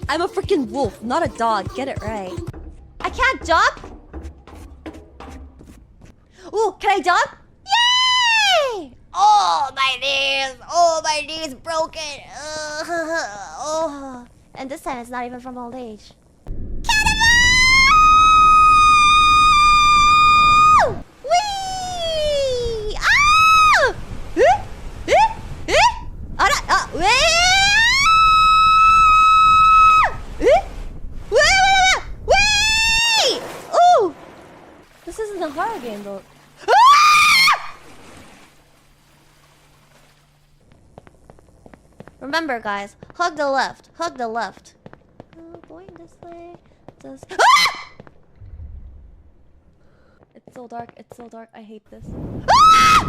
I'm a freaking wolf, not a dog. Get it right. I can't jump? Ooh, can I jump? Yay! Oh, my knees! Oh, my knees broken! Oh. And this time it's not even from old age. Cannonball! Whee! Ah! Whee! Ooh! This isn't a horror game though. Remember, guys, hug the left. Hug the left. Going this way. Just... Ah! It's so dark. It's so dark. I hate this. Ah!